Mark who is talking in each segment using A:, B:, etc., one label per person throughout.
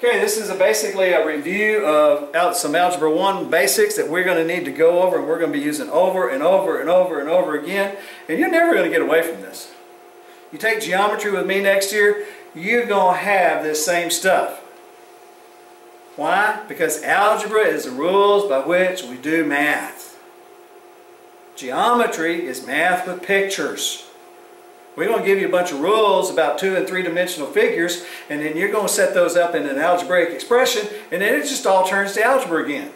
A: Okay, this is basically a review of some Algebra 1 basics that we're going to need to go over, and we're going to be using over and over and over and over again. And you're never going to get away from this. You take geometry with me next year, you're going to have this same stuff. Why? Because algebra is the rules by which we do math. Geometry is math with pictures. We're going to give you a bunch of rules about 2- and 3-dimensional figures, and then you're going to set those up in an algebraic expression, and then it just all turns to algebra again.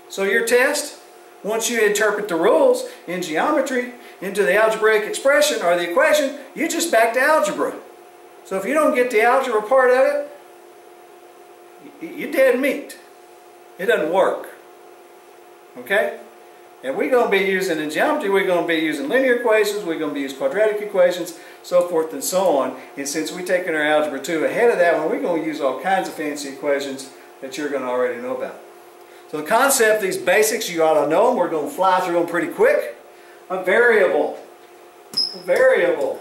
A: So your test, once you interpret the rules in geometry into the algebraic expression or the equation, you just back to algebra. So if you don't get the algebra part of it, you're dead meat. It doesn't work. Okay? And we're going to be using, in geometry, we're going to be using linear equations, we're going to be using quadratic equations, so forth and so on. And since we're taking our Algebra 2 ahead of that one, we're going to use all kinds of fancy equations that you're going to already know about. So the concept, these basics, you ought to know them. We're going to fly through them pretty quick. A variable. A variable.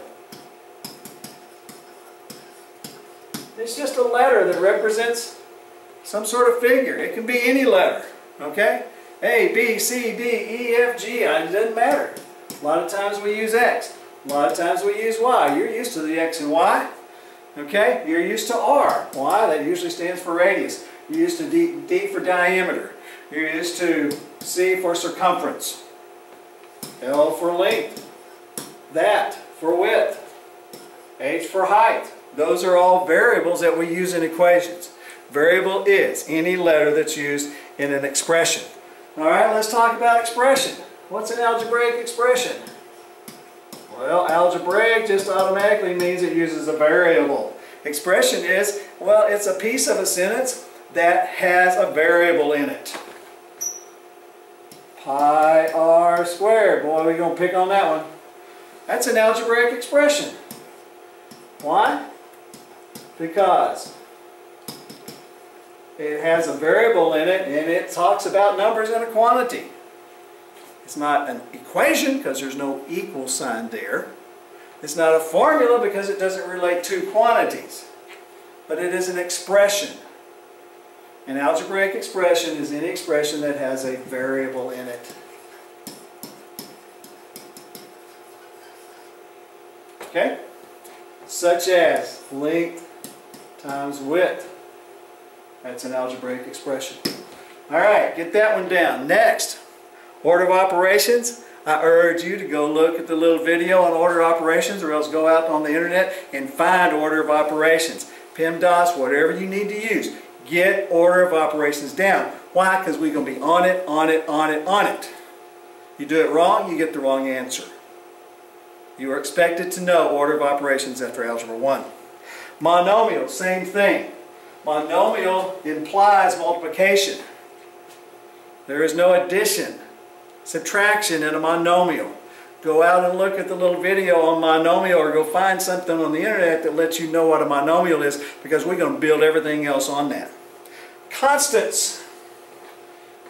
A: It's just a letter that represents some sort of figure. It can be any letter. Okay? A, B, C, D, E, F, G, it doesn't matter. A lot of times we use X. A lot of times we use Y. You're used to the X and Y. Okay? You're used to R. Y, that usually stands for radius. You're used to D for diameter. You're used to C for circumference. L for length. That for width. H for height. Those are all variables that we use in equations. Variable is any letter that's used in an expression. Alright, let's talk about expression. What's an algebraic expression? Well, algebraic just automatically means it uses a variable. Expression is, well, it's a piece of a sentence that has a variable in it. Pi r squared. Boy, we're going to pick on that one. That's an algebraic expression. Why? Because it has a variable in it, and it talks about numbers and a quantity. It's not an equation because there's no equal sign there. It's not a formula because it doesn't relate to quantities. But it is an expression. An algebraic expression is any expression that has a variable in it. Okay? Such as length times width. That's an algebraic expression. Alright, get that one down. Next, order of operations. I urge you to go look at the little video on order of operations, or else go out on the internet and find order of operations. PEMDAS, whatever you need to use. Get order of operations down. Why? Because we're going to be on it, on it, on it, on it. You do it wrong, you get the wrong answer. You are expected to know order of operations after Algebra 1. Monomial, same thing. Monomial implies multiplication. There is no addition, subtraction in a monomial. Go out and look at the little video on monomial, or go find something on the internet that lets you know what a monomial is, because we're going to build everything else on that. Constants.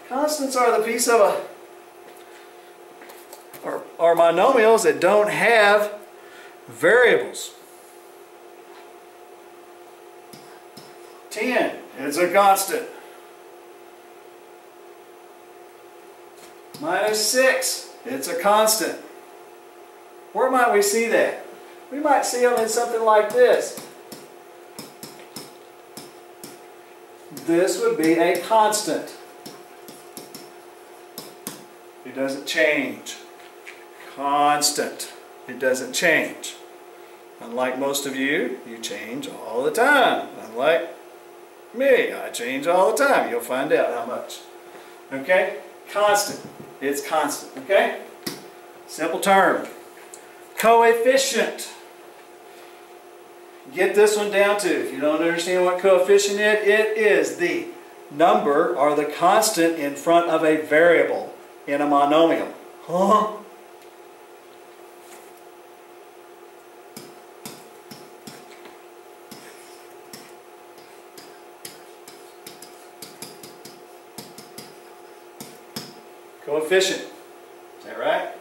A: Constants are the piece of are monomials that don't have variables. 10 is a constant. Minus 6, it's a constant. Where might we see that? We might see them in something like this. This would be a constant. It doesn't change. Constant. It doesn't change. Unlike most of you, you change all the time. Unlike me, I change all the time. You'll find out how much. Okay? Constant. It's constant. Okay? Simple term. Coefficient. Get this one down too. If you don't understand what coefficient is, it is the number or the constant in front of a variable in a monomial. Huh? Coefficient. Is that right?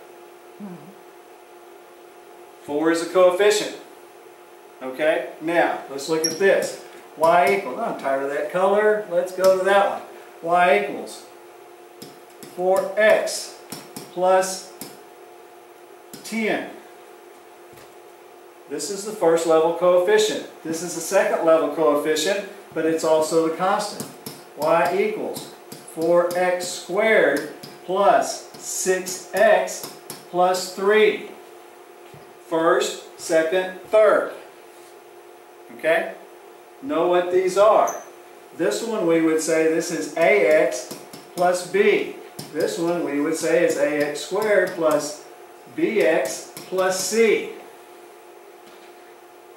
A: 4 is a coefficient. Okay? Now, let's look at this. y equals, I'm tired of that color, let's go to that one. Y equals 4x plus 10. This is the first level coefficient. This is the second level coefficient, but it's also the constant. Y equals 4x squared plus 6x plus 3. First, second, third. Okay? Know what these are. This one we would say this is ax plus b. This one we would say is ax squared plus bx plus c.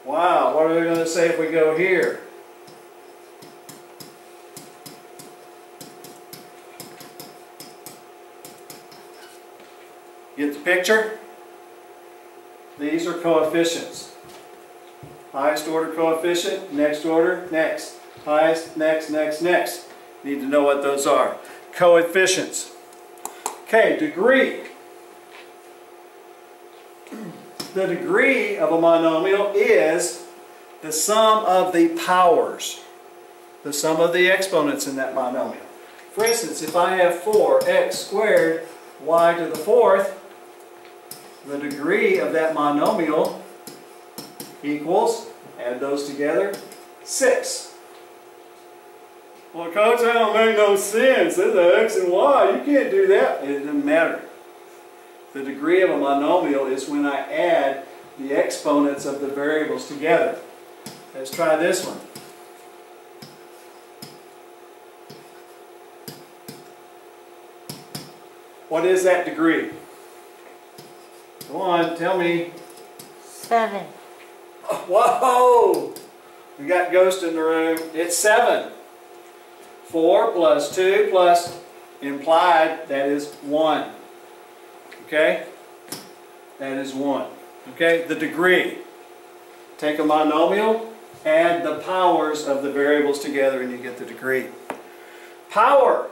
A: Wow, what are we going to say if we go here? Get the picture? These are coefficients. Highest order coefficient, next order, next. Highest, next, next, next. Need to know what those are. Coefficients. Okay, degree. The degree of a monomial is the sum of the powers. The sum of the exponents in that monomial. For instance, if I have 4x squared y to the fourth, the degree of that monomial equals, add those together, 6. Well, Coach, that don't make no sense. There's an x and y. You can't do that. It doesn't matter. The degree of a monomial is when I add the exponents of the variables together. Let's try this one. What is that degree? Go on, tell me.
B: 7.
A: Whoa! We got Ghost in the room. It's 7. 4 plus 2 plus implied, that is 1. Okay? That is 1. Okay? The degree. Take a monomial, add the powers of the variables together, and you get the degree. Power.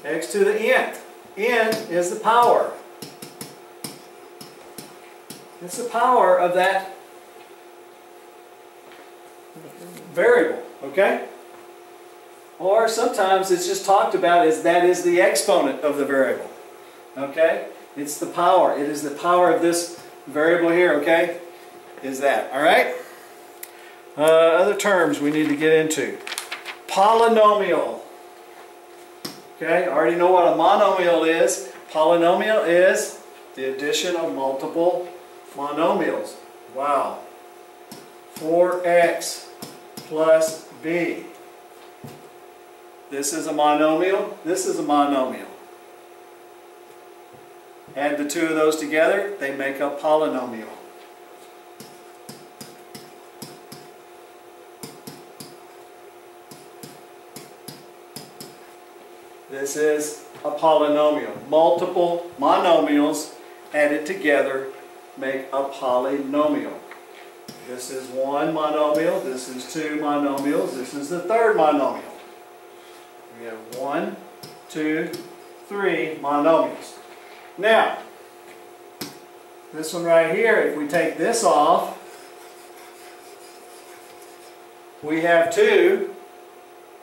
A: X to the nth. N is the power. It's the power of that variable, okay? Or sometimes it's just talked about as that is the exponent of the variable, okay? It's the power. It is the power of this variable here, okay? Is that, all right? Other terms we need to get into. Polynomial. Okay, I already know what a monomial is. Polynomial is the addition of multiple monomials. Wow. 4x plus b. This is a monomial. This is a monomial. Add the two of those together, they make a polynomial. This is a polynomial. Multiple monomials added together make a polynomial. This is one monomial, this is two monomials, this is the third monomial. We have 1, 2, 3 monomials. Now, this one right here, if we take this off, we have 2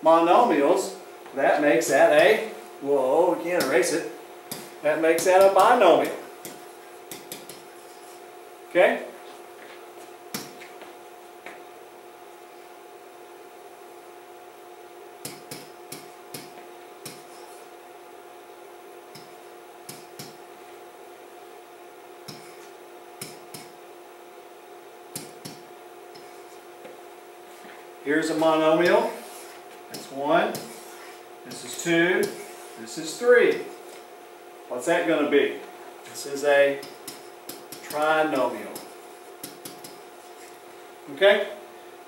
A: monomials. That makes that a, whoa, we can't erase it. That makes that a binomial. Okay? Here's a monomial. That's 1. This is 2. This is 3. What's that going to be? This is a trinomial. Okay?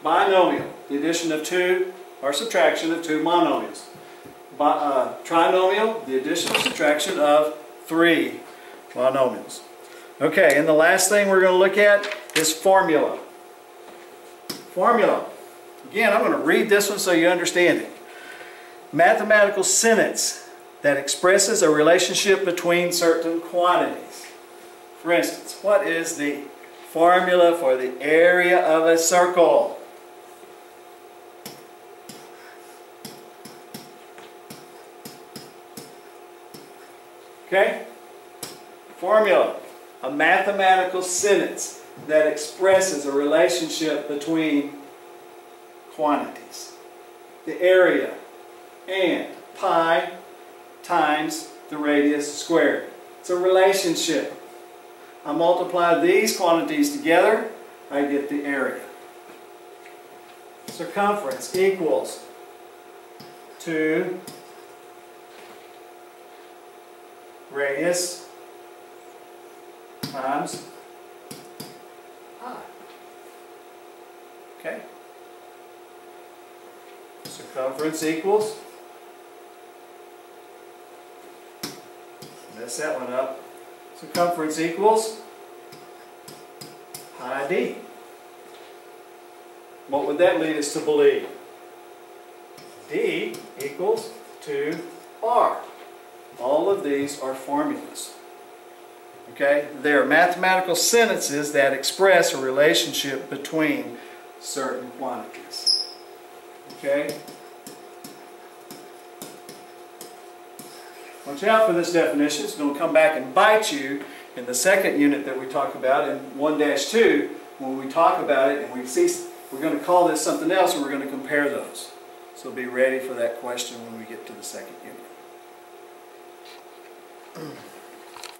A: Binomial. The addition of 2 or subtraction of 2 monomials. Trinomial. The addition or subtraction of 3 monomials. Okay, and the last thing we're going to look at is formula. Formula. Again, I'm going to read this one so you understand it. Mathematical sentence that expresses a relationship between certain quantities. For instance, what is the Formula for the area of a circle. Okay? Formula. A mathematical sentence that expresses a relationship between quantities. The area and pi times the radius squared. It's a relationship. I multiply these quantities together, I get the area. Circumference equals 2 radius times pi. Okay? Circumference equals, mess that one up. Circumference equals pi d. What would that lead us to believe? D equals 2r. All of these are formulas. Okay? They are mathematical sentences that express a relationship between certain quantities. Okay? Watch out for this definition. It's going to come back and bite you in the second unit that we talk about in 1-2 when we talk about it and we see we're going to call this something else and we're going to compare those. So be ready for that question when we get to the second unit.